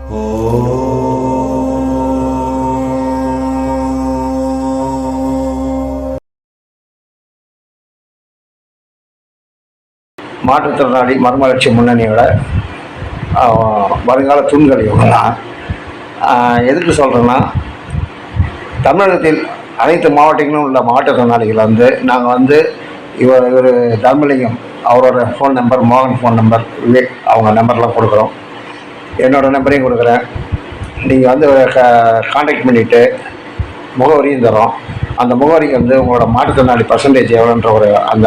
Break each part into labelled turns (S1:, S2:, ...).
S1: மாற்றுத்திறனாளி மறுமலர்ச்சி முன்னணியோட வருங்கால தூண்கள் இவங்கெல்லாம். எதுக்கு சொல்கிறேன்னா, தமிழகத்தில் அனைத்து மாவட்டங்களும் உள்ள மாற்றுத்திறனாளிகள் நாங்கள் இவர் தர்மலிங்கம் அவரோட ஃபோன் நம்பர், மோகன் ஃபோன் நம்பர், விவேக் அவங்க நம்பர்லாம் கொடுக்குறோம். என்னோடய நம்பரையும் கொடுக்குறேன். நீங்கள் கான்டாக்ட் பண்ணிவிட்டு முகவரியும் தரோம். அந்த முகவரிக்கு உங்களோட மாற்றுத்திறனாளி பர்சன்டேஜ் எவ்வளோன்ற அந்த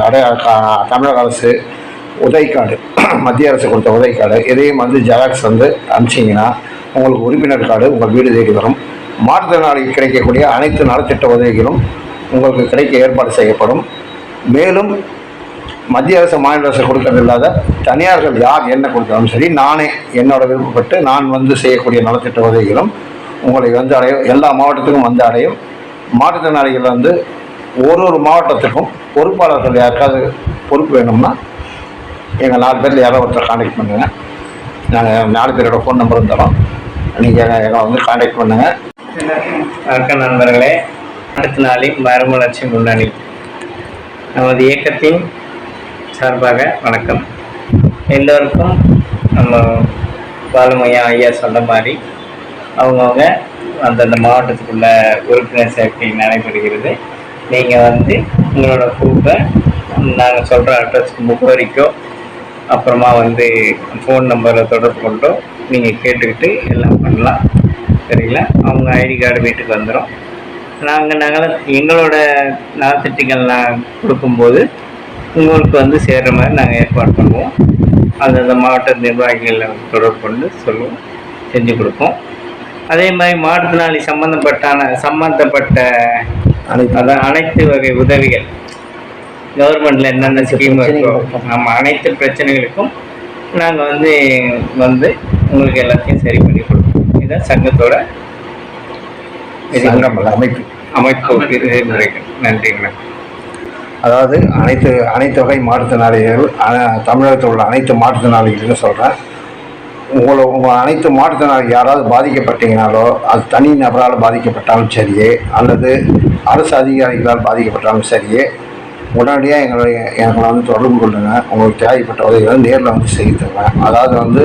S1: தமிழக அரசு உதவிக்கார்டு, மத்திய அரசு கொடுத்த உதவிக்கார்டு இதையும் ஜெராக்ஸ் அனுப்பிச்சிங்கன்னா உங்களுக்கு உறுப்பினர் கார்டு உங்கள் வீடு தேடி வரும். மாற்றுத்திறனாளிக்கு கிடைக்கக்கூடிய அனைத்து நலத்திட்ட உதவிகளும் உங்களுக்கு கிடைக்க ஏற்பாடு செய்யப்படும். மேலும் மத்திய அரசு, மாநில அரசு கொடுக்கறது இல்லாத தனியார்கள் யார் என்ன கொடுத்தாலும் சரி, நானே என்னோட விருப்பப்பட்டு நான் செய்யக்கூடிய நலத்திட்ட உதவிகளும் உங்களை அடையும். எல்லா மாவட்டத்துக்கும் அடையும். மாற்றுத்திறனாளிகள் ஒரு மாவட்டத்துக்கும் பொறுப்பாளர்கள் யாருக்காவது பொறுப்பு வேணும்னா எங்கள் 4 பேரில் யாரோ ஒருத்தர் கான்டாக்ட் பண்ணுங்கள். நாங்கள் 4 பேரோட ஃபோன் நம்பரும் தரோம். நீங்கள் எங்களை கான்டாக்ட் பண்ணுங்கள்.
S2: வணக்கம் நண்பர்களே. மாற்றுத்திறனாளி மறுமலர்ச்சி முன்னணி நமது இயக்கத்தின் சார்பாக வணக்கம். எல்லோருக்கும் நம்ம பாலுமையா ஐயா சொன்ன மாதிரி அவங்கவுங்க அந்தந்த மாவட்டத்துக்குள்ள உறுப்பினர் சேர்க்கை நடைபெறுகிறது. நீங்கள் உங்களோட ப்ரூஃபை நாங்கள் சொல்கிற அட்ரஸ்க்கு முகவரிக்கோ அப்புறமா ஃபோன் நம்பரில் தொடர்பு கொண்டோ நீங்கள் கேட்டுக்கிட்டு எல்லாம் பண்ணலாம். சரிங்களா? அவங்க ஐடி கார்டு வீட்டுக்கு வந்துடும். நாங்கள் எங்களோட நலத்திட்டங்கள்லாம் கொடுக்கும்போது உங்களுக்கு சேர்கிற மாதிரி நாங்கள் ஏற்பாடு பண்ணுவோம். அந்தந்த மாவட்ட நிர்வாகிகளை தொடர்பு கொண்டு சொல்லுவோம், செஞ்சு கொடுப்போம். அதே மாதிரி மாற்றுத்திறனாளி சம்மந்தப்பட்ட அனைத்து வகை உதவிகள் கவர்மெண்ட்டில் என்னென்ன ஸ்கீம் இருக்கோ நம்ம அனைத்து பிரச்சனைகளுக்கும் நாங்கள் உங்களுக்கு எல்லாத்தையும் சரி பண்ணி கொடுப்போம். இதுதான் சங்கத்தோட அமைப்பு விதிமுறைகள். நன்றிங்க.
S1: அதாவது அனைத்து வகை மாற்றுத்திறனாளிகள், தமிழகத்தில் உள்ள அனைத்து மாற்றுத்திறனாளிகளுக்கும் சொல்கிறேன். உங்கள் அனைத்து மாற்றுத்திறனாளி யாராவது பாதிக்கப்பட்டீங்கனாலோ, அது தனி நபரால் பாதிக்கப்பட்டாலும் சரியே, அல்லது அரசு அதிகாரிகளால் பாதிக்கப்பட்டாலும் சரியே, உடனடியாக எங்களை தொடர்பு கொள்ளுங்க. உங்களுக்கு தேவைப்பட்ட உதவிகளை நேரில் செய்து தருவேன். அதாவது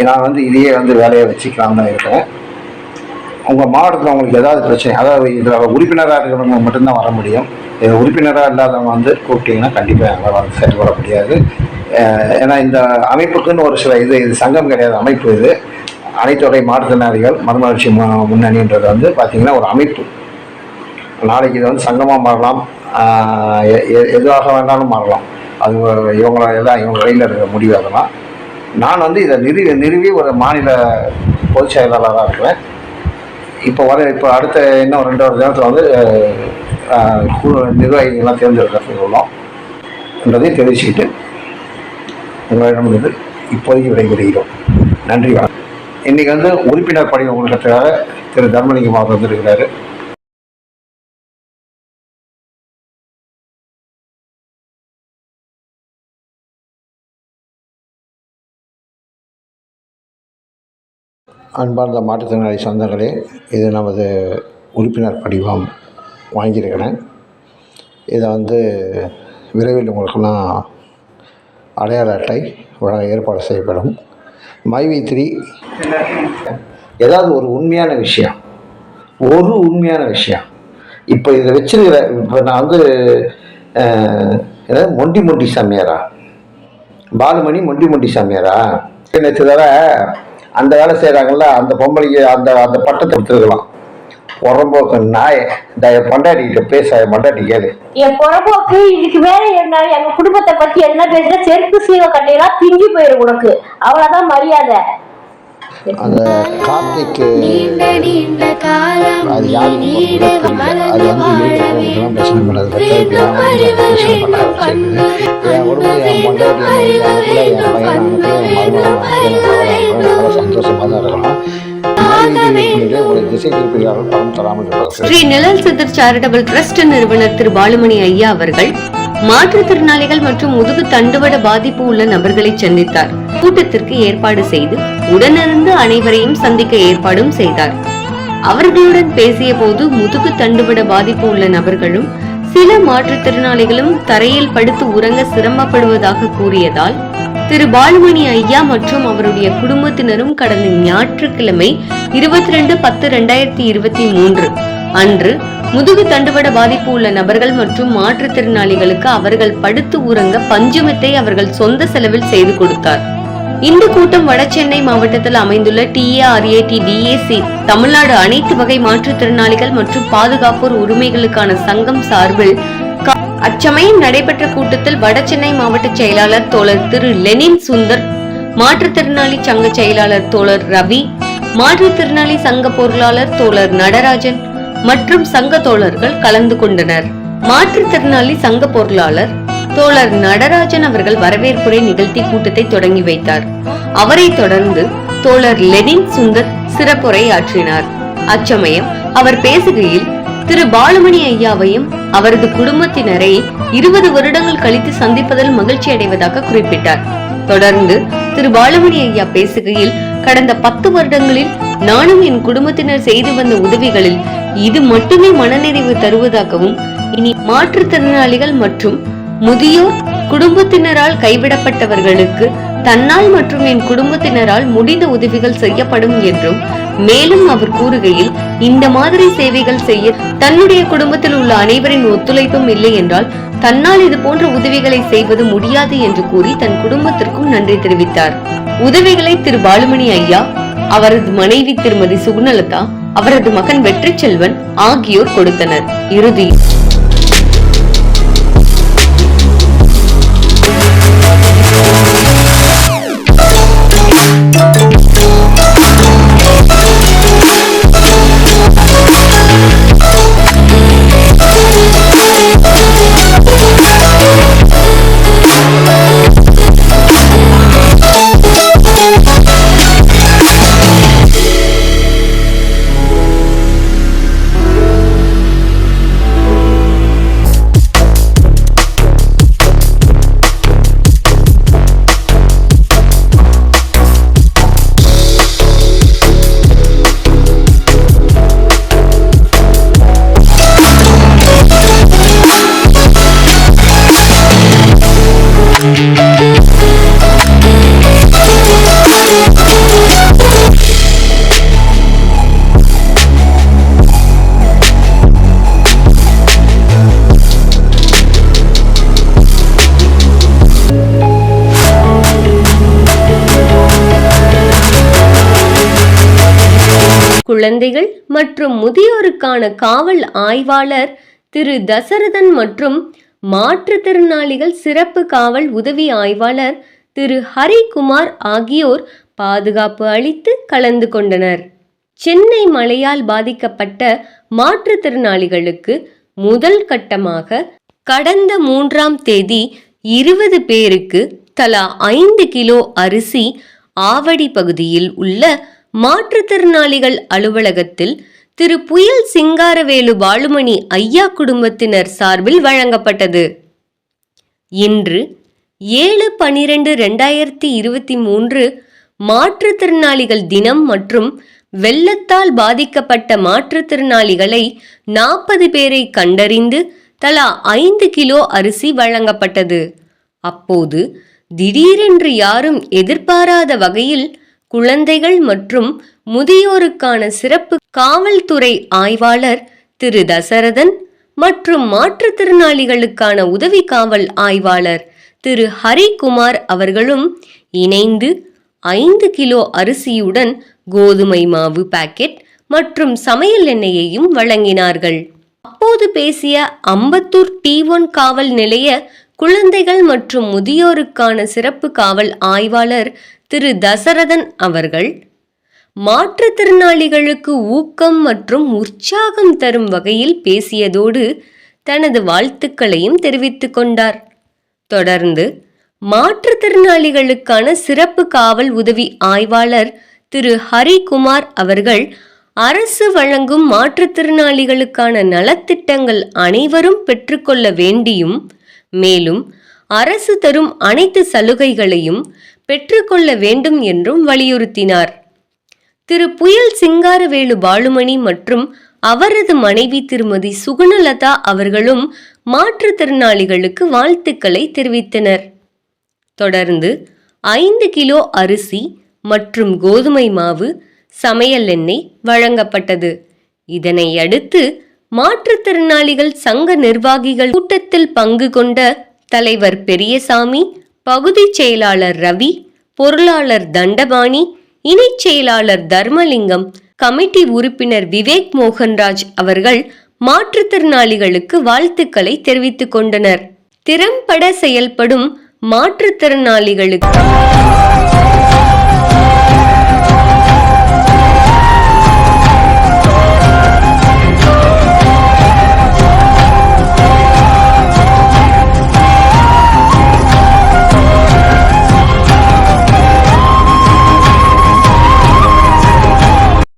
S1: நான் இதையே வேலையை வச்சுக்கலாம் தான் இருக்கேன். உங்கள் மாவட்டத்தில் உங்களுக்கு ஏதாவது பிரச்சனை, அதாவது இதில் உறுப்பினராக இருக்கிறவங்க மட்டும்தான் வர முடியும். இதில் உறுப்பினராக இல்லாதவங்க கூப்பிட்டிங்கன்னா கண்டிப்பாக எங்களால் செயல்பட முடியாது. ஏன்னா இந்த அமைப்புக்குன்னு ஒரு சில இது சங்கம் கிடையாது, அமைப்பு. இது அனைத்து வகை மாற்றுத்திறனாளிகள் மறுமலர்ச்சி முன்னணின்றது பார்த்திங்கன்னா ஒரு அமைப்பு. நாளைக்கு இது சங்கமாக மாறலாம், எதுவாக வேண்டாலும் மாறலாம். அது இவங்க கையில் இருக்கிற முடிவு. அதெல்லாம் நான் இதை நிறுவி ஒரு மாநில பொதுச் செயலாளராக இருக்கிறேன். இப்போ அடுத்த இன்னும் 2 தினத்தில் நிர்வாகிகள்லாம் தேர்ந்தெடுக்க உள்ளோம் என்றதையும் தெரிவிச்சுக்கிட்டு உங்களிடம் இப்போதைக்கு விடைபெறுகிறோம். நன்றி, வணக்கம். இன்றைக்கி உறுப்பினர் படிவம் கொடுக்கறதுக்காக திரு தர்மலிங்கம் அவர் வந்திருக்கிறாரு. அன்பார்ந்த மாற்றுத்திறனாளி சொந்தங்களே, இது நமது உறுப்பினர் படிவம் வாங்கியிருக்கிறேன். இதை விரைவில் உங்களுக்கெல்லாம் அடையாள அட்டை வழங்க ஏற்பாடு செய்யப்படும். மைவி3 ஏதாவது ஒரு உண்மையான விஷயம் இப்போ இதை வச்சிருக்கிற, இப்போ நான் மொண்டி சாமியாரா, பாலுமணி மொண்டி சாமியாரா, நேற்று தவிர அந்த வேலை செய்கிறாங்கல்ல, அந்த பொம்பளைக்கு அந்த பட்டத்தை கொடுத்துருக்கலாம். புறம்போக்கு நாய் பொண்டாட்டிக்கிட்ட பேச, பொண்டாட்டி கேளு.
S3: என் புறம்போக்கு இதுக்கு மேல இருந்தாலும் எங்க குடும்பத்தை பத்தி என்ன பேசுற, செருப்பு சீவ கட்டையெல்லாம் திங்கி போயிடும் உனக்கு. அவ்வளவுதான் மரியாதை.
S1: அந்த கார்த்திக் அது யாருக்கு அது பிரச்சனை பண்ணது என் உடம்பு என் பொண்டாட்டி என் பையன் சந்தோஷமாக தான் இருக்கலாம்.
S4: ஸ்ரீ நிழல் சித்தர் சேரிட்டபிள் ட்ரஸ்ட் நிறுவனர் திரு பாலுமணி ஐயா அவர்கள் மாற்றுத்திறனாளிகள் மற்றும் முதுகு தண்டுவட பாதிப்பு உள்ள நபர்களை சந்தித்தார். கூட்டத்திற்கு ஏற்பாடு செய்து உடனிருந்து அனைவரையும் சந்திக்க ஏற்பாடும் செய்தார். அவர்களுடன் பேசிய போது முதுகு தண்டுவட பாதிப்பு உள்ள நபர்களும் சில மாற்றுத்திறனாளிகளும் தரையில் படுத்து உறங்க சிரமப்படுவதாக கூறியதால் திரு பாலுமணி ஐயா மற்றும் அவருடைய குடும்பத்தினரும் கடந்த ஞாயிற்றுக்கிழமை 22/10/2023 அன்று முதுகு தண்டுவட பாதிப்பு உள்ள நபர்கள் மற்றும் மாற்றுத்திறனாளிகளுக்கு அவர்கள் படுத்து உறங்க பஞ்சுமெத்தை அவர்கள் சொந்த செலவில் செய்து கொடுத்தார். இந்த கூட்டம் வடசென்னை மாவட்டத்தில் அமைந்துள்ள TARAT தமிழ்நாடு அனைத்து வகை மாற்றுத்திறனாளிகள் மற்றும் பாதுகாப்போர் உரிமைகளுக்கான சங்கம் சார்பில் அச்சமயம் நடைபெற்ற கூட்டத்தில் வடசென்னை மாவட்ட செயலாளர் தோழர் திரு லெனின் சுந்தர், மாற்றுத்திறனாளி சங்க செயலாளர் தோழர் ரவி, மாற்றுத்திறனாளி சங்க பொருளாளர் தோழர் நடராஜன் மற்றும் சங்க தோழர்கள் கலந்து கொண்டனர். மாற்றுத்திறனாளி சங்க பொருளாளர் தோழர் நடராஜன் அவர்கள் வரவேற்புரை நிகழ்த்தி கூட்டத்தை தொடங்கி வைத்தார். அவரை தொடர்ந்து தோழர் லெனின் சுந்தர் சிறப்புரை ஆற்றினார். அச்சமயம் அவர் பேசுகையில் திரு பாலுமணி ஐயாவையும் அவரது குடும்பத்தினரை 20 வருடங்கள் கழித்து சந்திப்பதில் மகிழ்ச்சி அடைவதாக குறிப்பிட்டார். தொடர்ந்து திரு பாலுமணி ஐயா பேசுகையில் கடந்த 10 வருடங்களில் நானும் என் குடும்பத்தினர் செய்து வந்த உதவிகளில் இது மட்டுமே மனநிறைவு தருவதாகவும், இனி மாற்றுத்திறனாளிகள் மற்றும் முதியோர் குடும்பத்தினரால் கைவிடப்பட்டவர்களுக்கு தன்னால் மற்றும் என் குடும்பத்தினரால் முடிந்த உதவிகள் செய்யப்படும் என்றும், மேலும் அவர் கூறுகையில் இந்த மாதிரி சேவைகள் செய்ய தன்னுடைய குடும்பத்தில் உள்ள அனைவரின் ஒத்துழைப்பும் இல்லை என்றால் தன்னால் இது போன்ற உதவிகளை செய்வது முடியாது என்று கூறி தன் குடும்பத்திற்கும் நன்றி தெரிவித்தார். உதவிகளை திரு பாலுமணி ஐயா, அவரது மனைவி திருமதி சுகுணலதா, அவரது மகன் வெற்றி செல்வன் ஆகியோர் கொடுத்தனர். இறுதி குழந்தைகள் மற்றும் முதியோருக்கான காவல் ஆய்வாளர் திரு தசரதன் மற்றும் மாற்றுத்திறனாளிகள் சிறப்பு காவல் உதவி ஆய்வாளர் திரு ஹரிகுமார் ஆகியோர் பாதுகாப்பு அளித்து கலந்து கொண்டனர். சென்னை மழையால் பாதிக்கப்பட்ட மாற்றுத்திறனாளிகளுக்கு முதல் கட்டமாக கடந்த 3ஆம் தேதி 20 பேருக்கு தலா 5 கிலோ அரிசி ஆவடி பகுதியில் உள்ள மாற்றுத்திறனாளிகள் அலுவலகத்தில் திரு புயல் சிங்காரவேலு பாலுமணி ஐயா குடும்பத்தினர் சார்பில் வழங்கப்பட்டது. இன்று 7/12/2023 மாற்றுத்திறனாளிகள் தினம் மற்றும் வெள்ளத்தால் பாதிக்கப்பட்ட மாற்றுத்திறனாளிகளை 40 பேரை கண்டறிந்து தலா 5 கிலோ அரிசி வழங்கப்பட்டது. அப்போது திடீரென்று யாரும் எதிர்பாராத வகையில் குழந்தைகள் மற்றும் முதியோருக்கான சிறப்பு காவல்துறை ஆய்வாளர் திரு தசரதன் மற்றும் மாற்றுத்திறனாளிகளுக்கான உதவி காவல் ஆய்வாளர் திரு ஹரிகுமார் அவர்களும் இணைந்து 5 கிலோ அரிசியுடன் கோதுமை மாவு பாக்கெட் மற்றும் சமையல் எண்ணெயையும் வழங்கினார்கள். அப்போது பேசிய அம்பத்தூர் T1 காவல் நிலைய குழந்தைகள் மற்றும் முதியோருக்கான சிறப்பு காவல் ஆய்வாளர் திரு தசரதன் அவர்கள் மாற்றுத்திறனாளிகளுக்கு ஊக்கம் மற்றும் உற்சாகம் தரும் வகையில் பேசியதோடு தனது வாழ்த்துக்களையும் தெரிவித்துக் கொண்டார். தொடர்ந்து மாற்றுத்திறனாளிகளுக்கான சிறப்பு காவல் உதவி ஆய்வாளர் திரு ஹரிகுமார் அவர்கள் அரசு வழங்கும் மாற்றுத்திறனாளிகளுக்கான நலத்திட்டங்கள் அனைவரும் பெற்றுக்கொள்ள வேண்டியும், மேலும் அரசு தரும் அனைத்து சலுகைகளையும் பெற்றுக்கொள்ள வேண்டும் என்றும் வலியுறுத்தினார். திரு புயல் சிங்காரவேலு பாலுமணி மற்றும் அவரது மனைவி திருமதி சுகுணலதா அவர்களும் மாற்றுத்திறனாளிகளுக்கு வாழ்த்துக்களை தெரிவித்தனர். தொடர்ந்து 5 கிலோ அரிசி மற்றும் கோதுமை மாவு, சமையல் எண்ணெய் வழங்கப்பட்டது. இதனை அடுத்து மாற்றுத்திறனாளிகள் சங்க நிர்வாகிகள் கூட்டத்தில் பங்கு கொண்ட தலைவர் பெரியசாமி, பகுதி செயலாளர் ரவி, பொருளாளர் தண்டபாணி, இணைச் செயலாளர் தர்மலிங்கம், கமிட்டி உறுப்பினர் விவேக் மோகன்ராஜ் அவர்கள் மாற்றுத்திறனாளிகளுக்கு வாழ்த்துக்களை தெரிவித்துக் கொண்டனர். திறம்பட செயல்படும் மாற்றுத்திறனாளிகளுக்கு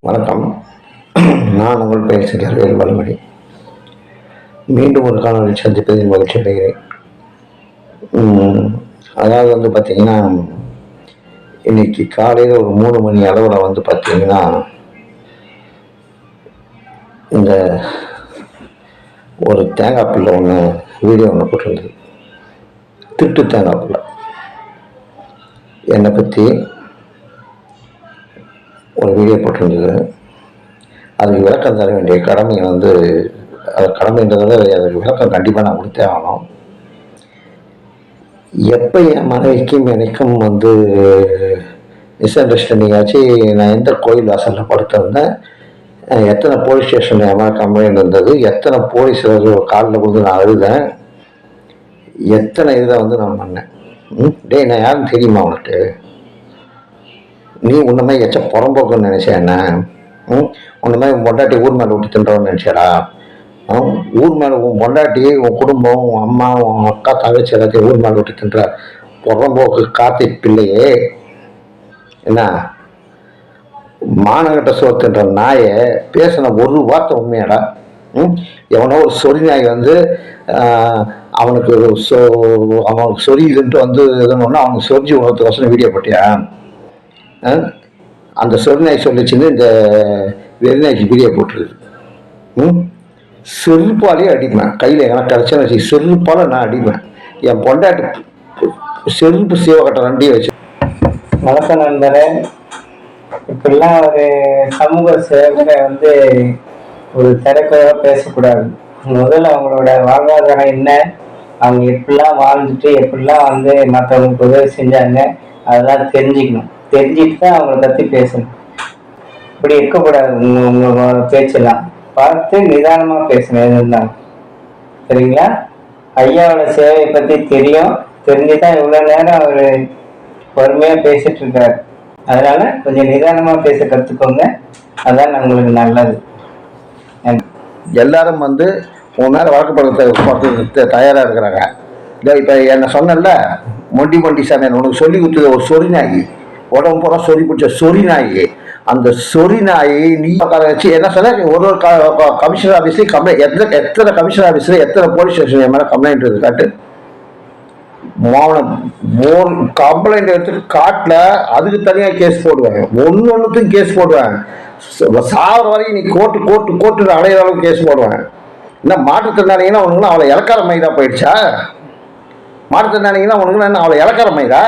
S1: வணக்கம். நான் உங்கள் பெயர் சிங்காரவேலு பாலுமணி. மீண்டும் ஒரு காணொலி சந்திப்பதில் மகிழ்ச்சி அடைகிறேன். அதாவது வந்து பார்த்திங்கன்னா, இன்னைக்கு காலையில் ஒரு 3 மணி அளவில் வந்து பார்த்திங்கன்னா, இந்த ஒரு தேங்காய் பிள்ளை ஒன்று வீடியோ ஒன்று போட்டிருந்தது. திட்டு தேங்காய் பிள்ளை என்னை பற்றி ஒரு வீடியோ போட்டிருந்தது. அதுக்கு விளக்கம் தர வேண்டிய கடமை வந்து, அது கடமைன்றதை அதுக்கு விளக்கம் கண்டிப்பாக நான் கொடுத்தே ஆகணும். எப்போ என் மனைவிக்கும் எனக்கும் வந்து மிஸ் அண்டர்ஸ்டாண்டிங் ஆச்சு, நான் எந்த கோயில் வாசலில் படுத்திருந்தேன், எத்தனை போலீஸ் ஸ்டேஷன் என் மேலே கம்ப்ளைண்ட் இருந்தது, எத்தனை போலீஸ் காலில் கொடுத்து நான் அழுதேன், எத்தனை இதை வந்து நான் பண்ணேன். டேய், நான் யாருன்னு தெரியுமா உனக்கு? நீ உன்ன மாதிரி எச்ச புறம்போக்குன்னு நினைச்ச என்ன? உன்ன மாதிரி உன் பொண்டாட்டி ஊர் மேலே விட்டு தின்றவன்னு நினைச்சடா? ஊர் மேலே உன் பொண்டாட்டி, உன் குடும்பம், உன் அம்மா, உன் அக்கா, தங்கச்சி எல்லாத்தையும் ஊர் மேலே விட்டு தின்ற புறம்போக்கு காத்தி பிள்ளையே என்ன? மானகட்ட சோத்துன்ற நாயை பேசின ஒரு வார்த்தை உண்மையாடா? எவனோ ஒரு சொறி நாய் வந்து அவனுக்கு சொரியிலுன்ட்டு வந்து எதுன்னு அவனுக்கு சொரிஞ்சு உணவுக்கு வீடியோ போட்டியா? அந்த சொரிநாய் சொல்லிச்சுன்னு இந்த வெறிநாய்க்கு வீடியோ போட்டுருது. செருப்பாலே அடிப்பேன். கையில் எனக்கு கிடச்சேன்னு வச்சு செருப்பால் நான் அடிப்பேன். என் பொண்டாட்டி செருப்பு சீவக்கட்டை 2 வச்சு.
S2: வணக்கம் நண்பரே. இப்படிலாம் ஒரு சமூக சேவை வந்து ஒரு திரைக்குறையாக பேசக்கூடாது. முதல்ல அவங்களோட வாழ்வாதாரம் என்ன, அவங்க எப்படிலாம் வாழ்ந்துட்டு எப்படிலாம் வந்து மற்றவங்களுக்கு உதவி செஞ்சாங்க, அதெல்லாம் தெரிஞ்சுக்கணும். தெரிஞ்சுட்டு தான் அவங்கள பற்றி பேசணும். இப்படி இருக்கக்கூடாது. உங்களோட பேச்செல்லாம் பார்த்து நிதானமாக பேசணும். எது இருந்தாலும் சரிங்களா? ஐயாவோட சேவையை பற்றி தெரிஞ்சு தான் இவ்வளோ நேரம் அவர் பொறுமையாக பேசிட்டு இருக்காரு. அதனால கொஞ்சம் நிதானமாக பேச கற்றுக்கோங்க. அதான் உங்களுக்கு நல்லது.
S1: எல்லாரும் வந்து உன் மேலே வழக்கு தயாராக இருக்கிறாங்க. இப்போ என்ன சொன்னல, மொண்டி சாமி உனக்கு சொல்லி கொடுத்தது ஒரு சொறி நாய், உடம்பு பூரா சொறி பிடிச்ச சொறி நாய். அந்த சொறி நாயை நீ வச்சு என்ன சொன்ன? ஒரு கமிஷனர் ஆஃபீஸ்லேயும் கம்ப்ளைண்ட், எத்தனை கமிஷனர் ஆஃபீஸில் எத்தனை போலீஸ் ஸ்டேஷன் என் மேலே கம்ப்ளைண்ட் இருக்குது காட்டு. ஒரு கம்ப்ளைண்ட் எடுத்துட்டு காட்டில் அதுக்கு தனியாக கேஸ் போடுவேன். ஒன்றுத்துக்கும் கேஸ் போடுவேன். சாவர வரைக்கும் நீ கோட்டு அடையிற அளவுக்கு கேஸ் போடுவேன். என்ன மாற்றுத்திறனாளிங்கன்னா உனக்குன்னா அவளை இலக்கார மைதா போயிடுச்சா? மாற்றுத்திறனாளிங்கன்னா உனக்குன்னா என்ன அவளை இலக்கார மைதா?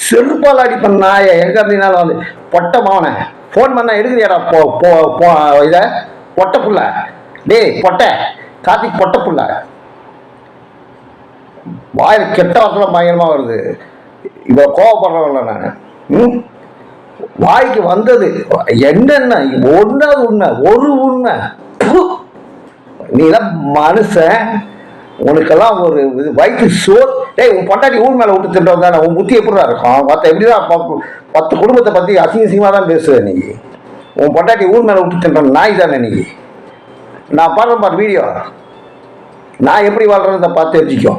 S1: செருப்பால் அடிப்பேன் நாயை. எங்கே இருந்தீங்கனாலும் வந்து பொட்டை மாவனை ஃபோன் பண்ண எடுக்கிறியாடா? இதை பொட்டை புள்ள, டேய் பொட்டை கார்த்திக் பொட்டை புள்ள. வாயில் கெட்ட வார்த்தை பயங்கரமாக வருது. இப்போ கோவப்படுறவங்கள நான் வாய்க்கு வந்தது என்னென்ன ஒன்றாவது உண்மை, ஒரு உண்மை. நீலாம் மனுஷன், உனக்கெல்லாம் ஒரு வயிற்று சோர். டேய், உன் பொண்டாட்டி ஊர் மேலே விட்டு தின்றவன் தானே? உன் புத்தி எப்படிதான் இருக்கும்? மற்ற எப்படிதான் 10 குடும்பத்தை பற்றி அசிங்கமாக தான் பேசுவேன் நீ. உன் பொண்டாட்டி ஊர் மேலே விட்டு தின்ற நாய் தானே நீ. நான் பாடுறேன் பாரு வீடியோ, நான் எப்படி வாழ்றதை பார்த்து தெரிஞ்சுக்கோ.